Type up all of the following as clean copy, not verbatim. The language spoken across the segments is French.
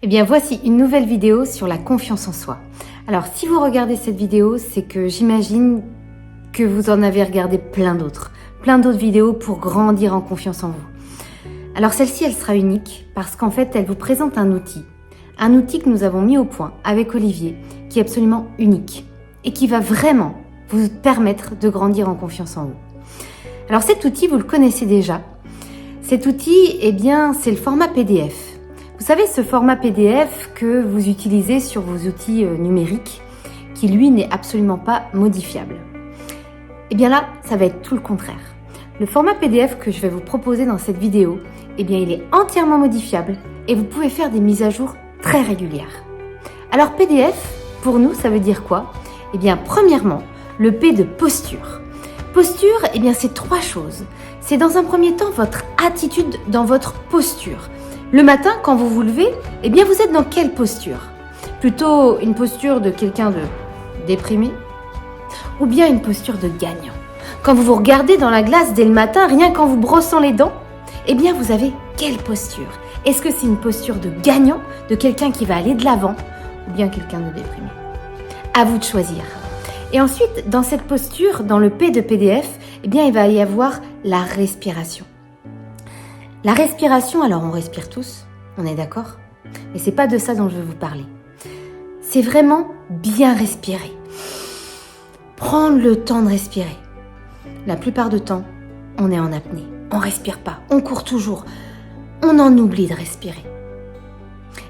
Eh bien voici une nouvelle vidéo sur la confiance en soi. Alors si vous regardez cette vidéo, c'est que j'imagine que vous en avez regardé plein d'autres vidéos pour grandir en confiance en vous. Alors celle-ci, elle sera unique parce qu'en fait, elle vous présente un outil que nous avons mis au point avec Olivier, qui est absolument unique et qui va vraiment vous permettre de grandir en confiance en vous. Alors cet outil, vous le connaissez déjà. Cet outil, eh bien, c'est le format PDF. Vous savez, ce format PDF que vous utilisez sur vos outils numériques, qui lui n'est absolument pas modifiable. Eh bien là, ça va être tout le contraire. Le format PDF que je vais vous proposer dans cette vidéo, eh bien il est entièrement modifiable et vous pouvez faire des mises à jour très régulières. Alors PDF, pour nous, ça veut dire quoi? Eh bien premièrement, le P de posture. Posture, eh bien c'est trois choses. C'est dans un premier temps votre attitude dans votre posture. Le matin, quand vous vous levez, eh bien vous êtes dans quelle posture? Plutôt une posture de quelqu'un de déprimé ou bien une posture de gagnant? Quand vous vous regardez dans la glace dès le matin, rien qu'en vous brossant les dents, eh bien vous avez quelle posture? Est-ce que c'est une posture de gagnant, de quelqu'un qui va aller de l'avant ou bien quelqu'un de déprimé? À vous de choisir. Et ensuite, dans cette posture, dans le P de PDF, eh bien il va y avoir la respiration. La respiration, alors on respire tous, on est d'accord? Mais c'est pas de ça dont je veux vous parler. C'est vraiment bien respirer. Prendre le temps de respirer. La plupart du temps, on est en apnée. On respire pas, on court toujours. On en oublie de respirer.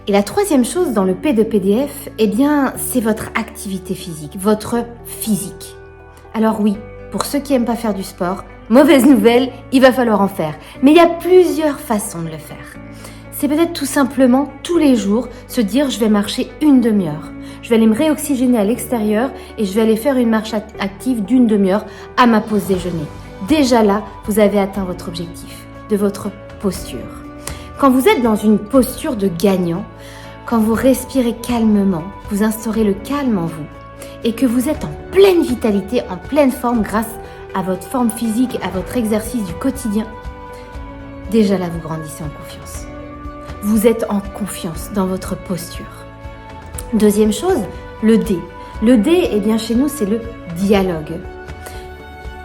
Et la troisième chose dans le P de PDF, eh bien, c'est votre activité physique, votre physique. Alors oui, pour ceux qui aiment pas faire du sport, mauvaise nouvelle, il va falloir en faire. Mais il y a plusieurs façons de le faire. C'est peut-être tout simplement, tous les jours, se dire je vais marcher une demi-heure. Je vais aller me réoxygéner à l'extérieur et je vais aller faire une marche active d'une demi-heure à ma pause déjeuner. Déjà là, vous avez atteint votre objectif, de votre posture. Quand vous êtes dans une posture de gagnant, quand vous respirez calmement, vous instaurez le calme en vous et que vous êtes en pleine vitalité, en pleine forme grâce à votre forme physique, à votre exercice du quotidien, déjà là, vous grandissez en confiance. Vous êtes en confiance dans votre posture. Deuxième chose, le D. Le D, eh bien chez nous, c'est le dialogue.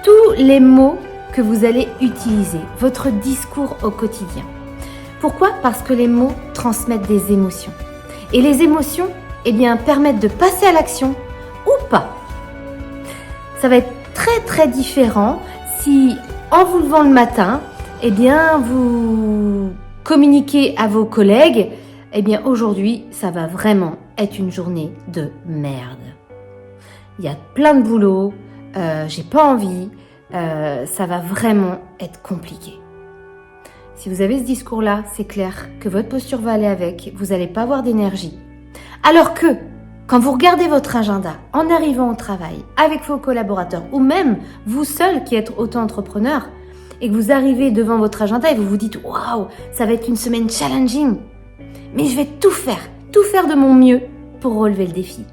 Tous les mots que vous allez utiliser, votre discours au quotidien. Pourquoi? Parce que les mots transmettent des émotions. Et les émotions, eh bien, permettent de passer à l'action ou pas. Ça va être très différent si, en vous levant le matin, eh bien, vous communiquez à vos collègues, eh bien, aujourd'hui, ça va vraiment être une journée de merde. Il y a plein de boulot, j'ai pas envie, ça va vraiment être compliqué. Si vous avez ce discours-là, c'est clair que votre posture va aller avec, vous n'allez pas avoir d'énergie. Alors que, quand vous regardez votre agenda en arrivant au travail, avec vos collaborateurs, ou même vous seul qui êtes auto-entrepreneur, et que vous arrivez devant votre agenda et vous vous dites « Waouh, ça va être une semaine challenging, mais je vais tout faire de mon mieux pour relever le défi. »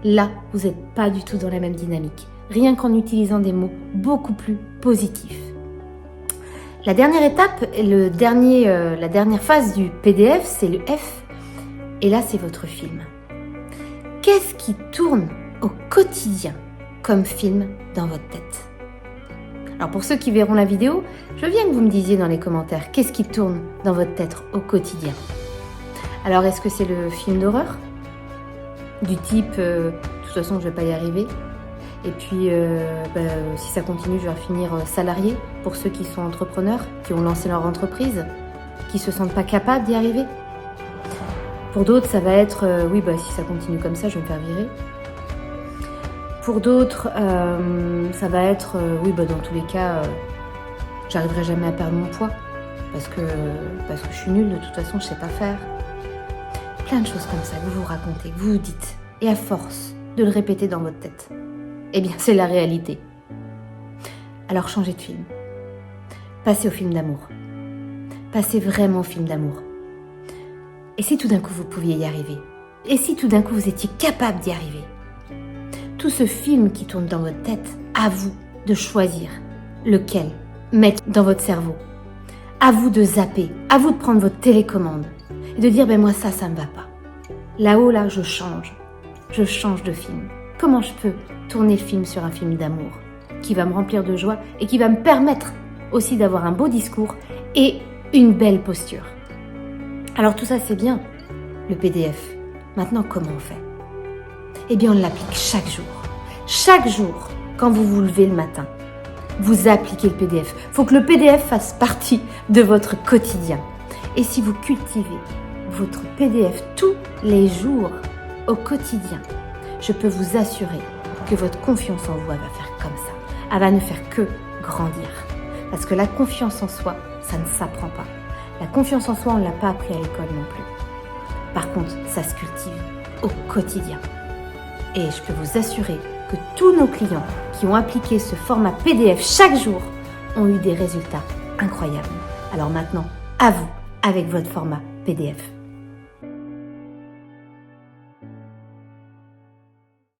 Là, vous n'êtes pas du tout dans la même dynamique, rien qu'en utilisant des mots beaucoup plus positifs. La dernière étape, la dernière phase du PDF, c'est le F, et là, c'est votre film. Qu'est-ce qui tourne au quotidien comme film dans votre tête? Alors pour ceux qui verront la vidéo, je veux bien que vous me disiez dans les commentaires qu'est-ce qui tourne dans votre tête au quotidien. Alors est-ce que c'est le film d'horreur? Du type, de toute façon je vais pas y arriver. Et puis si ça continue, je vais finir salarié pour ceux qui sont entrepreneurs, qui ont lancé leur entreprise, qui se sentent pas capables d'y arriver. Pour d'autres, ça va être, si ça continue comme ça, je vais me faire virer. Pour d'autres, ça va être, dans tous les cas, j'arriverai jamais à perdre mon poids parce que je suis nulle, de toute façon, je sais pas faire. Plein de choses comme ça que vous vous racontez, que vous vous dites. Et à force de le répéter dans votre tête, eh bien, c'est la réalité. Alors, changez de film. Passez au film d'amour. Passez vraiment au film d'amour. Et si tout d'un coup, vous pouviez y arriver? Et si tout d'un coup, vous étiez capable d'y arriver? Tout ce film qui tourne dans votre tête, à vous de choisir lequel mettre dans votre cerveau. À vous de zapper, à vous de prendre votre télécommande. et de dire, moi ça me va pas. Là-haut, là, je change de film. Comment je peux tourner le film sur un film d'amour qui va me remplir de joie et qui va me permettre aussi d'avoir un beau discours et une belle posture. Alors tout ça, c'est bien, le PDF. Maintenant, comment on fait? Eh bien, on l'applique chaque jour. Chaque jour, quand vous vous levez le matin, vous appliquez le PDF. Il faut que le PDF fasse partie de votre quotidien. Et si vous cultivez votre PDF tous les jours, au quotidien, je peux vous assurer que votre confiance en vous, elle va faire comme ça. Elle va ne faire que grandir. Parce que la confiance en soi, ça ne s'apprend pas. La confiance en soi, on ne l'a pas appris à l'école non plus. Par contre, ça se cultive au quotidien. Et je peux vous assurer que tous nos clients qui ont appliqué ce format PDF chaque jour ont eu des résultats incroyables. Alors maintenant, à vous avec votre format PDF.